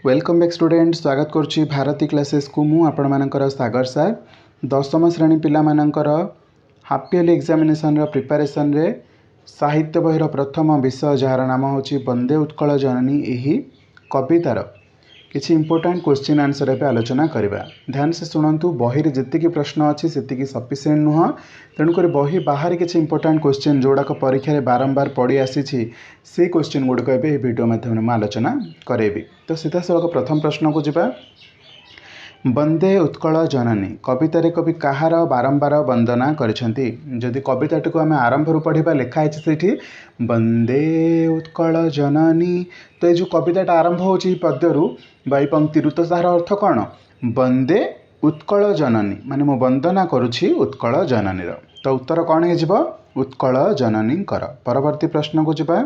Welcome back student स्वागत करुच्ची Bharti classes को मु आपण मानकर सागर सार दशम श्रेणी पिला मानकर हाफ इयरली एग्जामिनेशन रो प्रिपरेशन रे साहित्य बहिर प्रथम विषय जार नाम होची वंदे उत्कल जननी एही कवितार किसी इंपोर्टेंट क्वेश्चन आंसर एवं आलोचना करवा। ध्यान से शुणु बही जी प्रश्न अच्छी से सफिसीयंट नुह तेणुक बही बाहर किसी इंपोर्टेंट क्वेश्चन जोड़ाक परीक्षा बारंबार पड़ी आसी से क्वेश्चन गुड़िक ए वीडियो माध्यम आलोचना करेबी। तो सीधा सड़क प्रथम प्रश्न को जीवा। वंदे उत्कल जननी कवितार कवि कहार बारंबार वंदना करिसेंती। जदि कविताटी को आम आरंभ पढ़ा लिखाई से वंदे उत्कल जननी तो ये जो कविताटा आरंभ हो पद्यरू बाई पंक्ति तो तार अर्थ कौन वंदे उत्कल जननी माने मु वंदना करुछि उत्कल जननी तो उत्तर कौन हो उत्कल जननी कर। परवर्ती प्रश्न को जीवा।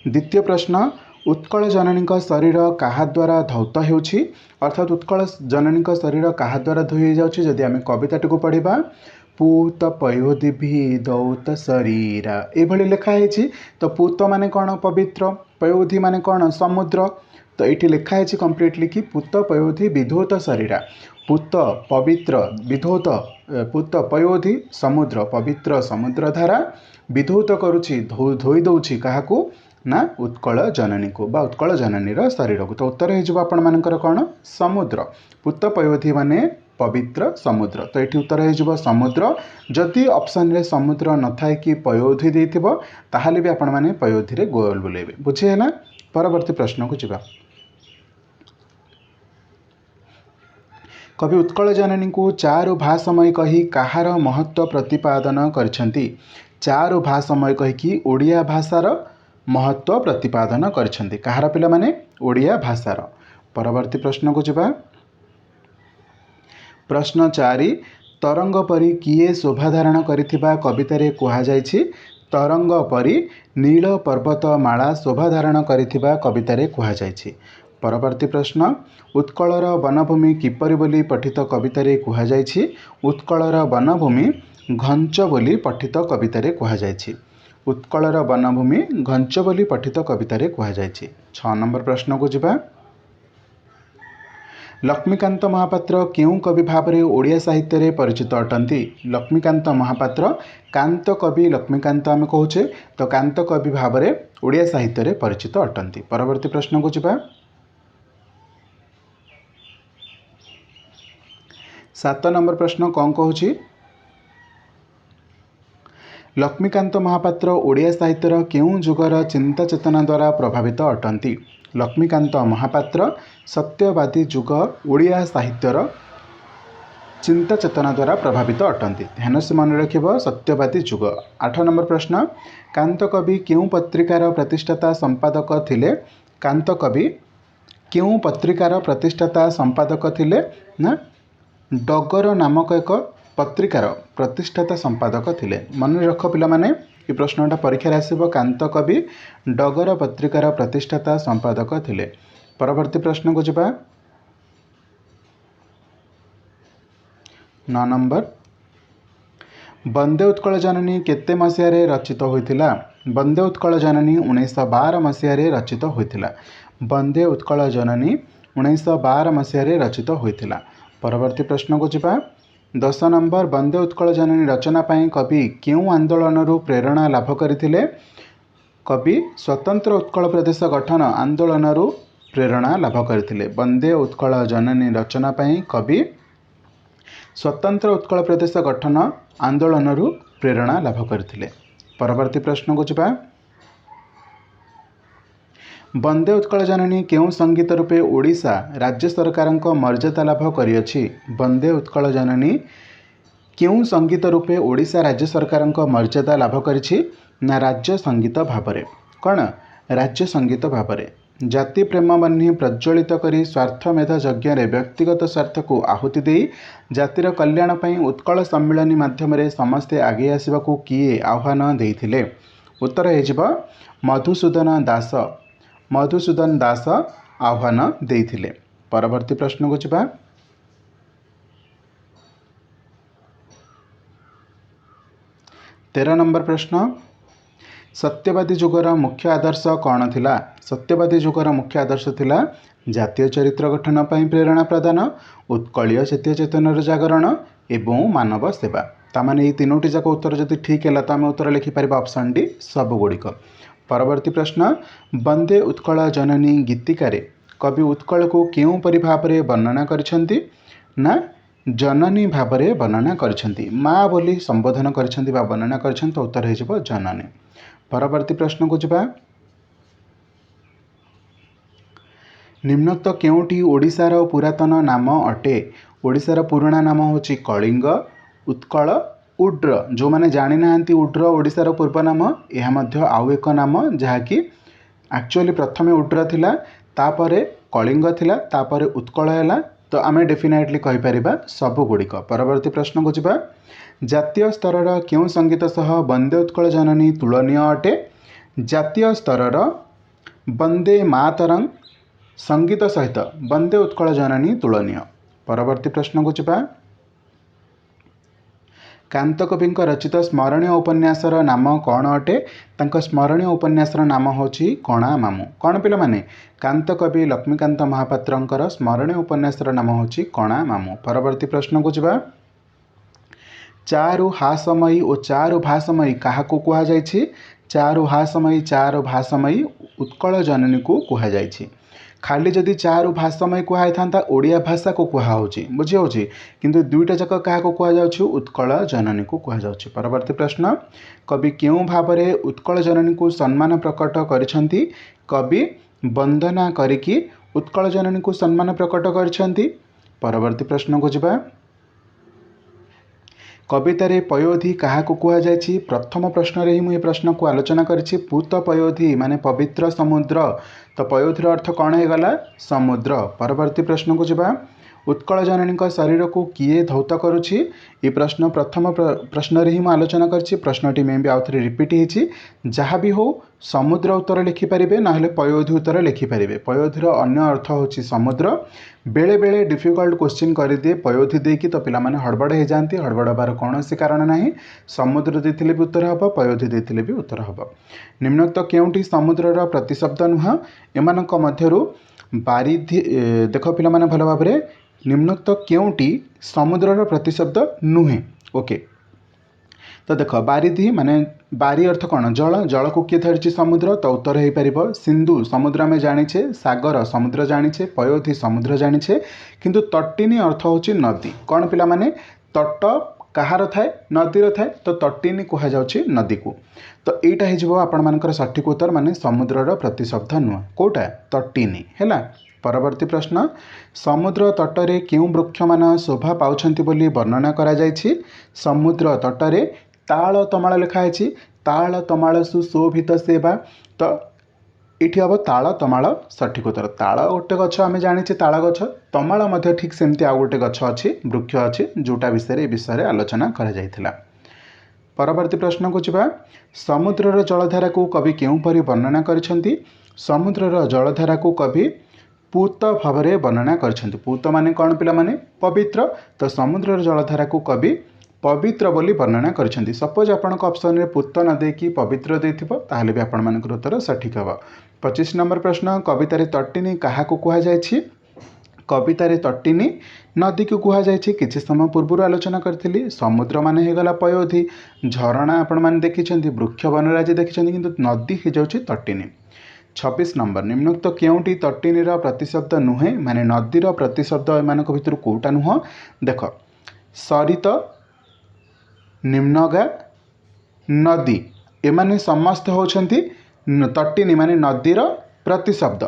द्वितीय प्रश्न उत्कल जननी शरीर क्या द्वारा धौत होउछि अर्थात उत्कल जननी शरीर क्या द्वारा धोई जाउछि। जदि आम कविताटी को पढ़ा पूत पयोधि दौत शरीरा ये लिखाई तो पूत माने कौन पवित्र पयोधि माने कौन समुद्र तो ये लिखाई कंप्लीटली कि पूत पयोधि विधौत शरीरा पूत पवित्र विधौत पूत पयोधि समुद्र पवित्र समुद्र धारा विधौत करुछि धोई दौछि क्या ना उत्कल जननी को बा उत्कल जननी शरीर को। तो उत्तर हो कौन समुद्र पूत पयोधि माने पवित्र समुद्र तो ये उत्तर हो समुद्र। जदि ऑप्शन रे समुद्र न थाए कि पयोधि देथिबो ताहाले भी आपण माने पयोधि रे गोल बुलेबे बुझे ना। परवर्ती प्रश्न को जीवा। कवि उत्कल जननी को चारु भाषमय कही कहार महत्व प्रतिपादन करछंती। चारु भाषमय कही ओडिया भाषार महत्व प्रतिपादन करछंती कहार पिला माने ओडिया भाषार। परवर्ती प्रश्न को जीवा। प्रश्न 4 तरंग परी किए शोभा धारण करिथिबा कवितारे कुहा जायछि। तरंग परी नील पर्वत माला शोभा धारण करिथिबा कवितारे कुहा जायछि। परवर्ती प्रश्न उत्कलर वनभूमि किपरि बोली पठित कवितारे कुहा जायछि। उत्कलर वनभूमि घंच बोली पठित कवितारे कुहा जायछि। उत्कलर वनभूमि घंच बोली पठित कवितारे कुहा जायछि। 6 नंबर प्रश्न को जीवा। लक्ष्मीकांत महापात्र केउं कवि भाव में ओडिया साहित्य रे परिचित अटंती। लक्ष्मीकांत महापात्र कांत कवि लक्ष्मीकांत आम कहूचे तो कांत कवि भाव में ओडिया साहित्य रे परिचित अटंती। परवर्ती प्रश्न को जीवा। 7 नंबर प्रश्न कौन कहूची लक्ष्मीकांत महापात्र ओडिया साहित्यर केउं जुगर चिंता चेतना द्वारा प्रभावित अटंती। लक्ष्मीकांत महापात्र सत्यवादी जुग ओडिया साहित्यर चिंता चेतना द्वारा प्रभावित अटंती। ध्यान से मन रखिब सत्यवादी जुग। 8 नंबर प्रश्न कांत कवि केउं पत्रिकार प्रतिष्ठाता संपादक थिले। कांत कवि केउं पत्रिकार प्रतिष्ठाता संपादक थिले ना डगर नामक एक पत्रिकार प्रतिष्ठाता संपादक थिले। मन रख पिला माने ये प्रश्नटा परीक्षा आसीबो कांत कवि डगर पत्रिकार प्रतिष्ठाता संपादक थिले। परवर्ती प्रश्न को जीवा। 9 नंबर वंदे उत्कल जननी केते मसीह रे रचित होइतिला। वंदे उत्कल जननी 1912 मसीह रे रचित होइतिला। वंदे उत्कल जननी 1912 मसीह रे रचित होइतिला। परवर्ती प्रश्न को जीवा। 10 नंबर वंदे उत्कल जननी रचना पाई कवि केउं आंदोलन प्रेरणा लाभ करथिले। कवि स्वतंत्र उत्कल प्रदेश गठन आंदोलन प्रेरणा लाभ करथिले। वंदे उत्कल जननी रचना पाई कवि स्वतंत्र उत्कल प्रदेश गठन आंदोलन प्रेरणा लाभ करथिले। परवर्ती प्रश्न को जीवा। वंदे उत्कल जननी केउं संगीत रूपे ओडिशा राज्य सरकार मर्यादा लाभ करियछि। वंदे उत्कल जननी केउं संगीत रूपे ओडिशा राज्य सरकार मर्यादा लाभ करिछि ना राज्य संगीत भावरे कौन राज्य संगीत भावरे। जाति प्रेम बन्ही प्रज्वलित करी स्वार्थ मेध यज्ञ व्यक्तिगत स्वार्थ को आहुति देई जातिर कल्याण पई उत्कल सम्मिलनी माध्यम समस्ते आगे आसवाकू किए आह्वान देइथिले। उत्तर हेजिबा मधुसूदन दास। मधुसूदन दास आह्वान देइथिले। परवर्ती प्रश्न को जीवा। 13 नंबर प्रश्न सत्यवादी जुगर मुख्य आदर्श कौन थिला? सत्यवादी जुगर मुख्य आदर्श थिला जातीय चरित्र गठन पर प्रेरणा प्रदान, उत्कलीय जातीय चेतनार जागरण एवं मानव सेवा। तामाने ये तीनोटी जाक उत्तर जदि ठीक है तो आम उत्तर लिखिपर ऑप्शन डी सबुगुड़िक। परवर्ती प्रश्न, वंदे उत्कल जननी गीतिकार कवि उत्कल को क्यों परि भाव में वर्णना करिसेंती? ना जननी भाव में वर्णना करिसेंती, माँ बोली संबोधन करिसेंती बा वर्णना करिसेंती, तो उत्तर हो जननी। परवर्ती प्रश्न को जावा, निम्नोक्त केउटी ओडिशार पुरातन नाम अटे? ओडिशार पुराणा नाम होची कलिंग, उत्कल, उड्र। जो मैंने जानी ना उड्र ओडिशार पूर्व नाम, यह मध्य आउ एक नाम जहाँकि एक्चुअली प्रथम उड्र थिला, तापरे कलिंग थिला, तापरे उत्कल हैला, तो आम डेफिनेटली कहीपर सबुगुड़िक। परवर्ती प्रश्न को जावा, जातीय स्तरर क्यों संगीत सह वंदे उत्कल जननी तुलनीय अटे? जातीय स्तरर वंदे मातरं संगीत सहित वंदे उत्कल जननी तुलनीय। परवर्ती प्रश्न को जावा, कांत कवि रचित स्मरणीय उपन्यासर नाम कौन अटे? तांको स्मरणीय उपन्यासर नाम होची कणा मामू। कौन पिला माने? कांत कवि लक्ष्मीकांत महापात्रंकर स्मरणीय उपन्यासर नाम होची कणा मामू। परवर्ती प्रश्न को जावा, चारु हासमयी और चारु भाषमयी क्या कह जाइछि? चारु हासमयी चारु भाषमयी उत्कल जननी को कह जाइछि। खाली जदि चारु भाषामय कहुई था ओडिया भाषा को कहुच्छी, बुझी हो, किंतु दुईटा जाक क्या कहुच्छी? उत्कल जननी को कहुच्छी। परवर्ती प्रश्न, कवि क्यों भाव में उत्कल जननी को सम्मान प्रकट करिसेंती? कवि वंदना करिकी उत्कल जननी को सम्मान प्रकट करिसेंती। परवर्ती प्रश्न को जावा, कवितारे पयोधी क्या कहुच्छी? प्रथम प्रश्न रे ही मुझे प्रश्न को आलोचना करिछि। पूत पयोधी माने पवित्र समुद्र, तो पयोधीर अर्थ कौन है गला? समुद्र। परवर्ती प्रश्न को जावा, उत्कल जननी शरीर को किए धौत करुछि? ये प्रश्न प्रथम प्रश्न रे ही मुझे आलोचना करिछि। प्रश्नटी में भी आउ थे रिपीट होइछि। जहाँ भी हो समुद्र उत्तर लिखिपारे ना पयोधी उत्तर लिखिपारे। पयोधीर अन्य अर्थ होछि समुद्र। बेले बेले डिफिकल्ट क्वेश्चन करदिए पयोधी देकी, तो पिला माने हड़बड़ हो जाती। हड़बड़ हबार कौन कारण ना, समुद्र देथिले भी उत्तर हम, पयोधी देथिले भी उत्तर हम। निम्नोक्त केउंटी समुद्रर प्रतिशब्द नुह? एमानक मध्यरु बारिधि, देख पिला माने भल भाव में, निम्नोक्त केउंटी समुद्रर प्रतिशब्द नुहे? ओके, तो देख बारिधि माने बारी अर्थ कौन? जल। जल को किए धरिछि? समुद्र, तो उत्तर हो पार सिंधु। समुद्र आम जाचे, सागर समुद्र जाचे, पयोधी समुद्र जाचे, किंतु तटिनी अर्थ होछि नदी। कौन पिला माने? तट कहार थाए? नदीर थाए, तो तटिनी कह जाउछि नदी को। तो यहीटा हो आपंकर सठिक उत्तर, माने समुद्रर प्रतिशब्द नुह कौटा? तटिनी हैला। परवर्ती प्रश्न, समुद्र तटरे क्यों वृक्ष मान शोभा पाउछन्ति बोली वर्णना करा जाइछि? समुद्र तटरे ताल तमाल लिखाई, ताल तमाल सुशोभित सेवा, तो ये हम ताल तमाल सठिक उत्तर। ताल गोटे गछ आम जाने ताल गछ, तमाल मध्य ठीक सेमती आउ गोटे गछ अच्छी, वृक्ष अच्छी, जोटा विषय आलोचना करा जाइथिला। परवर्ती प्रश्न को जावा, समुद्रर जलधारा को कवि क्यों परि वर्णना करिसेंती? समुद्रर जलधारा को कवि पूत भाव में वर्णना करिसेंती। पूत माने कौन पिला माने? पवित्र, तो समुद्रर जलधारा को कवि पवित्र बोली वर्णना करिसेंती। सपोज आपनक ऑप्शन रे पूत न देकी पवित्र देथिबो, ताहले भी आपण मानकर उत्तर सठिक हबो। 25 नंबर प्रश्न, कवितारे तटिनी क्या कह जाइछि? कवितारे तटिनी नदी को कह जाइछि। किछि समय पूर्व आलोचना करथिली। समुद्र माने हे गला पयोधी, झरणा आपण माने देखिछन्ती, वृक्ष वनराजी देखिछन्ती, किंतु नदी हे जाउछि तटिनी। 26 नंबर, निम्नोक्त केउंटी तटिनीर प्रतिशब्द नुहे? माने नदीर प्रतिशब्द एमानक भितर कोउटा नुह? देख, सरित, निम्नगा, नदी, एमाने समस्त होछन्ती तटिनी माने नदीर प्रतिशब्द।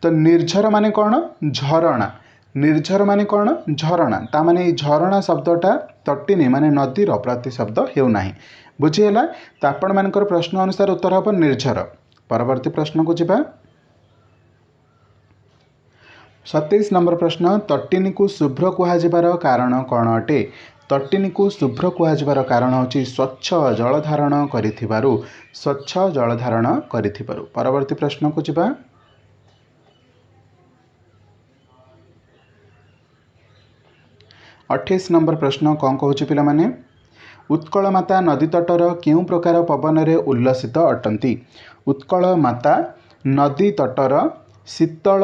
तो निर्झर माने कौन? झरणा। निर्झर माने कौन? झरणा। ता माने झरणा शब्दटा तटिनी माने नदीर प्रतिशब्द हेउना। बुझीगला? तो आपण मानकर प्रश्न अनुसार उत्तर हम निर्झर। परवर्ती प्रश्न को जावा, 27 नंबर प्रश्न, तटिनी को शुभ्र कहुवर कारण कौन अटे? तटिनी को शुभ्र कहुवर कारण होछि स्वच्छ जल धारण करिथिबारु, स्वच्छ जल धारण करिथिबारु। परवर्ती प्रश्न को जावा, 28 नंबर प्रश्न कौन कहूँ पिला माने? उत्कल माता नदी तटर केउं प्रकार पवन रे उल्लसित अटंती। उत्कल माता नदी तटर शीतल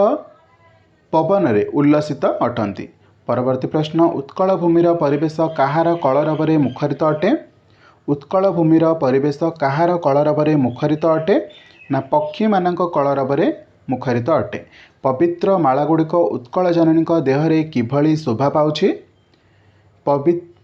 पवन रे उल्लसित अटंती। परवर्ती प्रश्न उत्कल भूमिर परिवेश काहार कलरवरे मुखरित अटे। उत्कल भूमिर परिवेश काहार कलरवरे मुखरित अटे ना पक्षी मानक कलरवरे मुखरित अटे। पवित्र मालागुड़िक उत्कल जननी देहरे किभली शोभा पाउछि।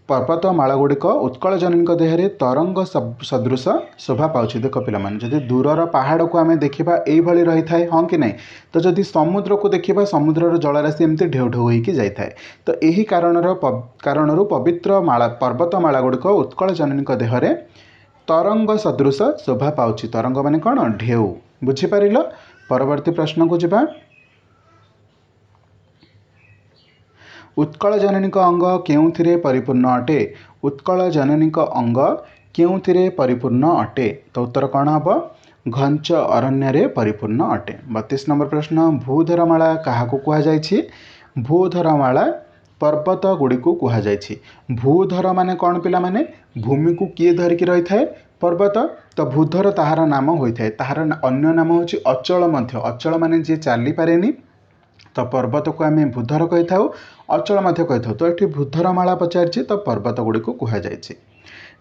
पर्वत मालागुड़िक उत्कल जननी देहरे तरंग सदृश शोभा पाउछि। देख पिलामान जदि दूरर पहाड़ को आम देखा यही रही थाए हाँ कि नहीं, तो जदि समुद्र को देखा समुद्र जलराशि एमती ढेउ ढेउ होइकी जाए। तो यही कारणरू पवित्र पर्वत मालागुड़िक उत्कल जननी देहरे तरंग सदृश शोभा पाउछि। तरंग माने कौन? ढेउ। बुझिपार। परवर्ती प्रश्न को जिबा। उत्कल जननी अंग केउथिरे परिपूर्ण अटे। उत्कल जननी अंग केउथिरे परिपूर्ण अटे। तो उत्तर कौन हम? घंच अरण्य परिपूर्ण अटे। 32 नंबर प्रश्न भूधरमाला काहाकू कुहाଯାଇଛି। भूधरमाला पर्वत गुड़ी को कुहाଯାଇଛି। भूधर माने कौन पिला माने? भूमि को किए धरिकी रही थाए? पर्वत। तो भूधर ताहार नाम होता है। ताहार अन्य नाम हूँ अचल मध्य। अचल माने जे चली पारेनी, तो पर्वत को आम भूधर कही था, अचल मध्य कही था। तो ये भूधरमाला पचारि, तो पर्वत गुड़ी को कुहाଯାଇଛି।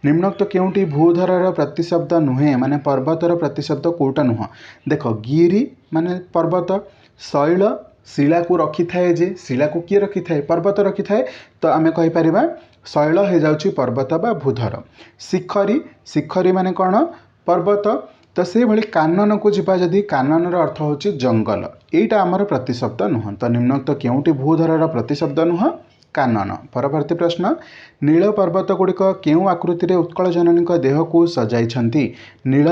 निम्नोक्त केउंटी भूधरर प्रतिशब्द नुहे, माने पर्वतर प्रतिशब्द कोटा नुह। देख गिरी माने पर्वत, शैल शिला को रखी थाए, जे शिला को किए रखी थाए? पर्वत रखी थाए। तो आम कहीपर शैल हो जाउछि पर्वत बा भूधर। शिखरी, शिखरी माने कौन? पर्वत। तो से भली कानन को जिबा जदि कानन अर्थ होछि जंगल। एटा आमर प्रतिशब्द नुह। तो निम्नोक्त केउंटी भूधरर प्रतिशब्द नुह? कानन। परवर्ती प्रश्न नील पर्वत गुड़िक केउं आकृति उत्कल जननी देह को सजाइछंती। नील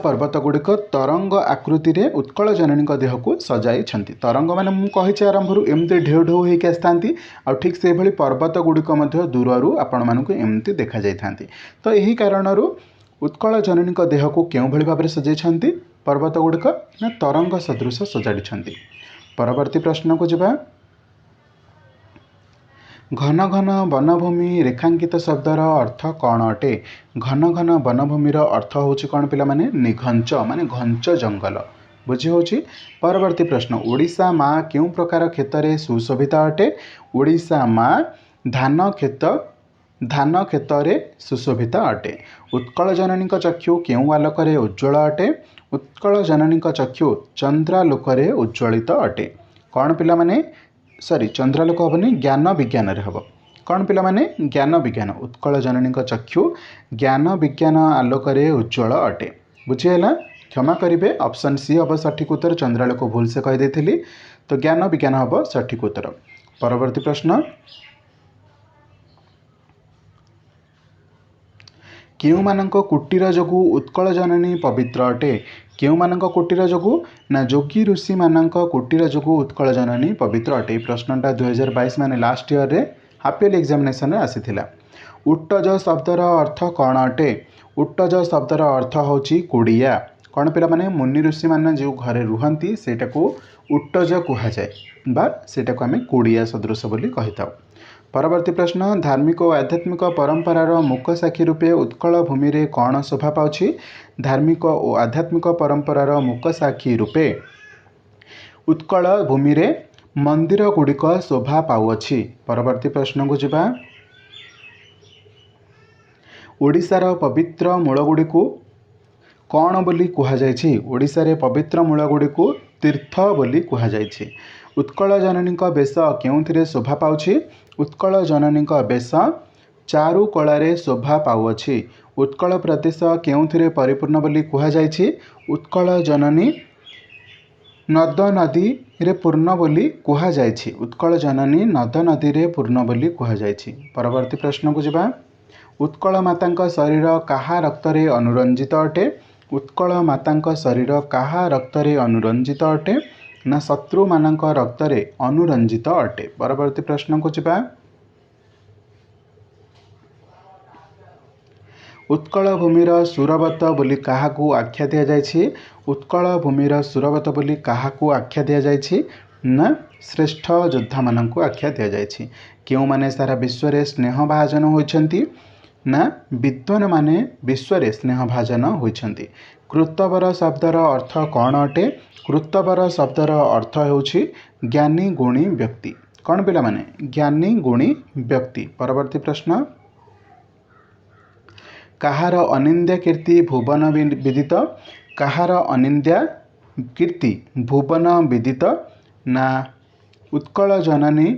पर्वत गुड़िक तरंग आकृति रे उत्कल जननी देह को सजाइछंती। तरंग माने मु कहिछि आरंभरू एमती ढेउ ढेउ होइके आसतांती, आ ठीक से भली पर्वत गुड़िक मध्य दूररू आपण मानकु एमती देखा जाइथांती। तो यही कारणरू उत्कल जननी देह को केउं भली भाबरे सजाइछंती? पर्वत गुड़िक ना तरंग सदृश सजाड़िछंती। परवर्ती प्रश्न को जिबा। घन घन वनभूमि रेखांकित शब्दर अर्थ कौन अटे। घन घन वनभूमिर अर्थ होछि कौन पिला माने? निघंच माने घंच जंगल। बुझी होछि। परवर्ती प्रश्न ओडिशा माँ केउं प्रकार क्षेत्र सुशोभिता अटे। ओडिशा माँ धान क्षेत्र सुशोभिता अटे। उत्कल जननी चक्षु केउं आलोकरे उज्ज्वल अटे। उत्कल जननी चक्षु चंद्रालोकरे उज्ज्वलित अटे। कौन पिला माने? सॉरी चंद्रालोक हेनी, ज्ञान विज्ञान रे हम। कौन पिला माने? ज्ञान विज्ञान। उत्कल जननी चक्षु ज्ञान विज्ञान आलोकरे उज्ज्वल अटे। बुझीगला? क्षमा करेंगे, ऑप्शन सी हम सठिक उत्तर। चंद्रालोक भूल से कहीदेली, तो ज्ञान विज्ञान हम सठिक उत्तर। परवर्ती प्रश्न केउं मानक कुटीर जोगु उत्कल जननी पवित्र अटे। केउं मानक कुटीर जोगु? ना जोगी ऋषि मानक कुटीर जोगु उत्कल जननी पवित्र अटे। प्रश्नटा 2022 माने लास्ट ईयर रे हाफ ईयरली एग्जामिनेशन रे आसीथिला। उट्टज शब्दर अर्थ कौन अटे। उट्टज शब्दर अर्थ होछि कुड़िया। कौन पिला माने? मुनि ऋषि माने जो घरे रुहंती सेटा को उट्टज कुहा जाए, बा सेटा को आमे कुड़िया सदृश बोली कहिताउ। परवर्ती प्रश्न धार्मिक और आध्यात्मिक परंपरार मुख साक्षी रूपे उत्कल भूमि रे कौन शोभा पाउछि। धार्मिक और आध्यात्मिक परंपरार मुख साक्षी रूपे उत्कल भूमि रे मंदिर गुड़िक शोभा पाउछि। परवर्ती प्रश्न को जिबा। ओडिशार पवित्र मूल गुड़ी को कौन बोली कुहाଯାଇଛି। ओडिशा रे पवित्र मूल गुड़ी को तीर्थ बोली कुहाଯାଇଛି। उत्कल जननी बेश केउथिरे शोभा पाउछि। उत्कल जननी बेश चारु कलारे शोभा पाउछि। उत्कल प्रदेश केउथिरे परिपूर्ण बोली कुहाଯାଇଛି। उत्कल जननी नद नदी रे पूर्ण बोली कुहाଯାଇଛି। उत्कल जननी नद नदी रे पूर्ण बोली कुहाଯାଇଛି। परवर्ती प्रश्न को जिबा। उत्कल मातांक शरीर काहा रक्तरे अनुरंजित अटे। उत्कल मातांक शरीर काहा रक्तरे अनुरंजित अटे। ना शत्रु मानक रक्तरे अनुरंजित अटे। परवर्ती प्रश्न को जिबा। उत्कल भूमिर सुरवत बोली काहाकू आख्या दिया जायछि। उत्कल भूमिर सुरवत बोली काहाकू आख्या दिया जायछि। ना श्रेष्ठ योद्धा मानक आख्या दि जाएछि। केउ माने सारा विश्व में स्नेह भाजन होइछन्ति ना विद्वान माने विश्व में स्नेह भाजन होइछन्ति। कृतवर शब्दर अर्थ कौन अटे? कृतवर शब्दर अर्थ होछि ज्ञानी गुणी व्यक्ति। कौन पिला माने? ज्ञानी गुणी व्यक्ति। परवर्ती प्रश्न, काहार अनिंद्य कीर्ति भुवन विदित? काहार अनिंद्य कीर्ति भुवन विदित ना उत्कल जननी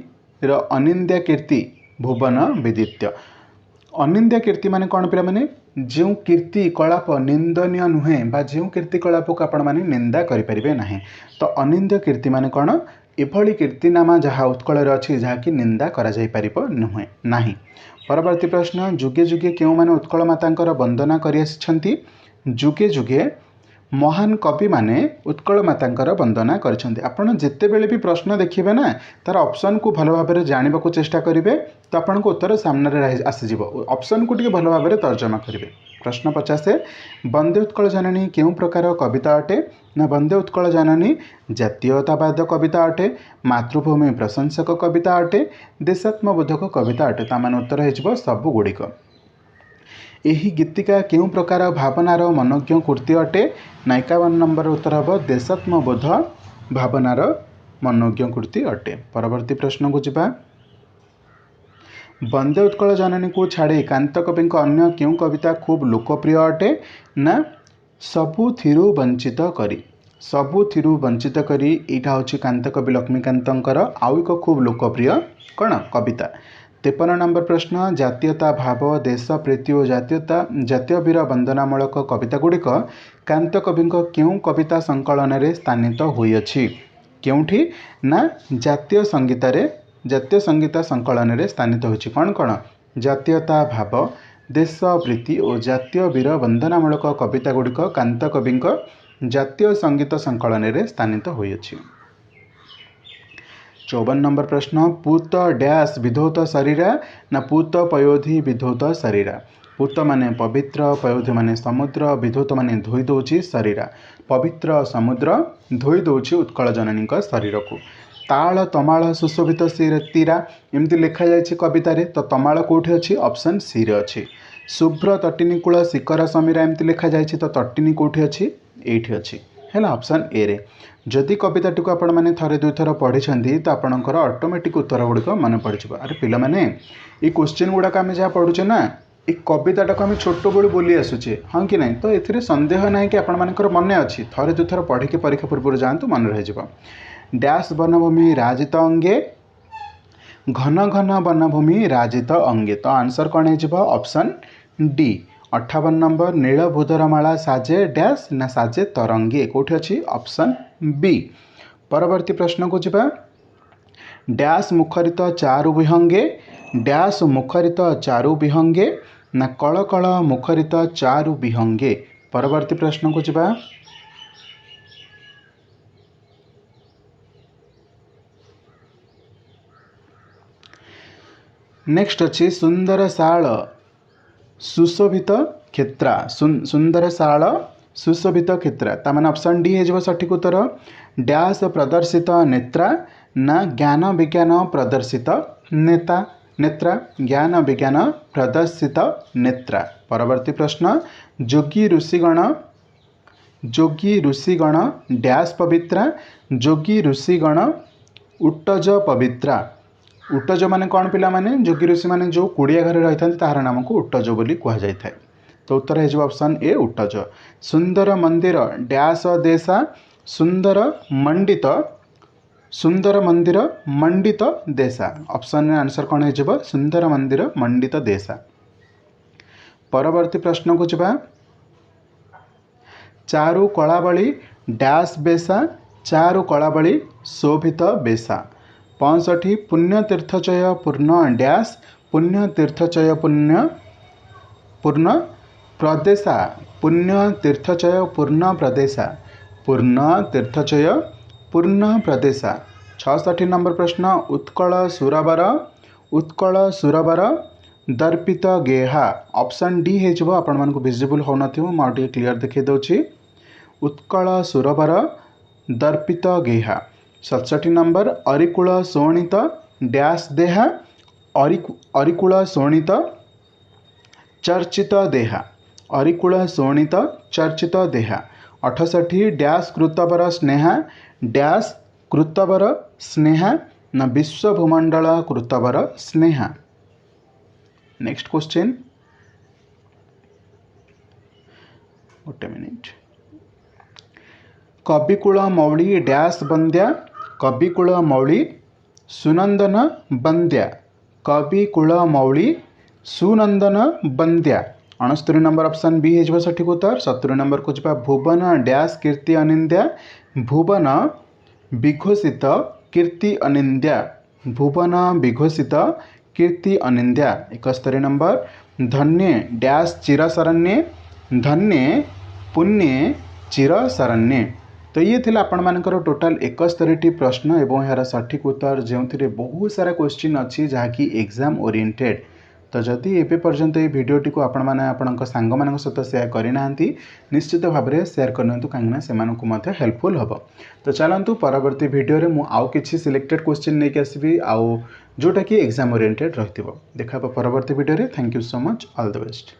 रो अनिंद्य कीर्ति भुवन विदित? अनिंद्य कीर्ति माने कौन पिला माने? जो कीर्ति कलाप निंदनीय नुहे बा जो कीर्ति कलाप को आपण माने निंदा करें ना। तो अनिंद्य कीर्ति माने कौन? एभली कीर्तिनामा जहाँ उत्कल अच्छी जहाँकि निंदा कर नुहे नाही। परवर्ती प्रश्न, जुगे जुगे क्यों माने उत्कल मातांकर वंदना करि आछंती? जुगे जुगे महान कवि माने उत्कल मातांकर वंदना करछंती। आपण जेतेबेले भी प्रश्न देखिबे ना तार ऑप्शन को भलो भाबरे जानिबा को चेष्टा करिवे तो आपण को उत्तर सामने आसीजिवो। ऑप्शन को टिके भलो भाबरे तर्जमा करिवे। प्रश्न 50, वंदे उत्कल जननी केउं प्रकार कविता अटे? ना वंदे उत्कल जननी जातीयतावाद कविता अटे, मातृभूमि प्रशंसक कविता अटे, देशात्मबोधक कविता अटे। तामान उत्तर हेजिबो सब गुड़िक। एही गीतिका केउं प्रकार भावनार मनोज्ञ कृति अटे? ना 51 नंबर उत्तर हम देशात्मबोध भावनार मनोज्ञ कृति अटे। परवर्ती प्रश्न को जिबा, वंदे उत्कल जननी को छाड़ी कांत कवि अन्य क्यों कविता खूब लोकप्रिय अटे? ना सबुथिरु वंचित करी। सबुथिरु वंचित करी यहाँ हूँ कांत कवि लक्ष्मीकांतर आउ एक खूब लोकप्रिय कौन कविता। 53 नंबर प्रश्न, जातीयता भाव देश प्रीति और जातीय वीर वंदनामूलक कविता गुड़िक कांत कवि क्यों कविता संकलन में स्थानित होइछि? क्योंठी? ना जातीय संगीता संकलन में स्थानित होइछि। कौन कौन? जातीयता भाव, देश प्रीति और जातीय वीर वंदनामूलक कविता गुड़िक कांत कवि जातीय संगीत संकलन में स्थानित होइछि। 54 नंबर प्रश्न, पूत डैश विधौत शरीरा ना पूत पयोधि विधौत शरीरा? पूत माने पवित्र, पयोधि माने समुद्र, विधौत माने धोई दौची शरीरा। पवित्र समुद्र धोई दौची उत्कल जननी शरीर को। ताल तमाल सुशोभित तीरा एमती लिखा जाए कवितार। तो तमाल कौटी अच्छी? ऑप्शन सी रे अच्छी। शुभ्र तटिनी कूल शिखर समीरा एमती लिखा जाए। तो तटिनी कौटी अच्छी? एठी अच्छी है ऑप्शन ए रे। जदि कविताटी को आपण मैंने थरे दुई थर पढ़ी तो आपंकर ऑटोमेटिक उत्तर गुड़िक मन पड़ जाए। अरे पिला माने ये क्वेश्चन गुड़ाक आम जहाँ पढ़ुचे ना ये कविताटा को आम छोट बेलू बोली आसुचे हाँ कि नहीं? तो ये संदेह ना कि आपण मन अच्छी थरे दुई थर पढ़ी परीक्षा पूर्व जातु मन रही। डैश वनभूमि राजित अंगे, घन घन वनभूमि राजित अंगे। तो आंसर कौन हो? ऑप्शन डी 58 नंबर, नीलभूधरमाला साजे डैश ना साजे तरंगे कौटी अच्छी? Option B. परवर्ती प्रश्न को जिबा, डैश मुखरित चारु विहंगे, डैश मुखरित चारु विहंगे ना कल कल मुखरित चारु विहंगे? परवर्ती प्रश्न को जिबा, नेक्स्ट अच्छी सुंदर शाल सुशोभित क्षेत्रा। सुंदर शाल सुशोभित क्षेत्रा तामान ऑप्शन डी हो सठिक उत्तर। डैश प्रदर्शित नेत्रा ना ज्ञान विज्ञान प्रदर्शित नेत्रा ज्ञान विज्ञान प्रदर्शित नेत्रा। परवर्ती प्रश्न, जोगी ऋषिगण डैश पवित्रा, जोगी ऋषिगण उट्टज पवित्रा। उट्टज माने कौन पिला माने? जोगी ऋषि माने जो कुड़िया घर रही था तार नाम को उट्टज बोली कह जाए। तो उत्तर है ऑप्शन ए उट्टज। सुंदर मंदिर डैश देशा, सुंदर मंदिर मंडित देशा। ऑप्शन आंसर कौन हो? सुंदर मंदिर मंडित देशा। परवर्ती प्रश्न को जब, चारु कलावली डैश बेशा, चारु कलावली शोभित बेशा। 65 पुण्य तीर्थचय पूर्ण डैश, पुण्य तीर्थचय पूर्ण प्रदेशा, पुण्य तीर्थचय पूर्ण प्रदेशा, पूर्ण तीर्थचय पूर्ण प्रदेशा। 66 नंबर प्रश्न, उत्कल सुरवर दर्पित गेहा। ऑप्शन डी हो आपण मानक विजिबल हो न क्लियर देखी दूची। उत्कल सुरवर दर्पित गेहा 67 नंबर अरिकुल शोणित डैश देहा अरिकुल शोणित चर्चित देहा अरिकुल शोणित चर्चित देहा। 68 डैश कृतवर स्नेहा डैश कृतवर स्नेहा न विश्वभूमंडल कृतवर स्नेहा। नेक्स्ट क्वेश्चन गोटे मिनिट। कविकुल मौली डैश बंद्या कविकुल मौली सुनंदन बंद्या कविकुल मौली सुनंदन बंद्या। 69 नंबर ऑप्शन बी है सठिक उत्तर। 70 नंबर को जा भुवन डैश कीर्ति अनिंद्या भुवन विघोषित कीर्ति अनिंद्या भुवन विघोषित कीर्ति अनिंद्या। 71 नंबर धन्य डैश चिरशरण्ये धन्य पुण्य चिरशरण्ये। तो ये थिला आपण मानकर टोटाल 71टी प्रश्न एवं यार सठिक उत्तर जो बहुत सारा क्वेश्चन अच्छी जहाँकि एग्जाम ओरिएंटेड। तो जदि एबे पर्यंत ये भिडियोटी को आपण मैंने आपण सांग मान सहित सेयार करना निश्चित भाव में सेयार करनी कहीं से हेल्पफुल हम। तो चलतु परवर्ती भिडियो रे मु आउ किछि सिलेक्टेड क्वेश्चन नहीं आसबि आउ जोटा कि एग्जाम ओरिएंटेड रही देखा परवर्ती भिडियो रे। Thank you so much all the best.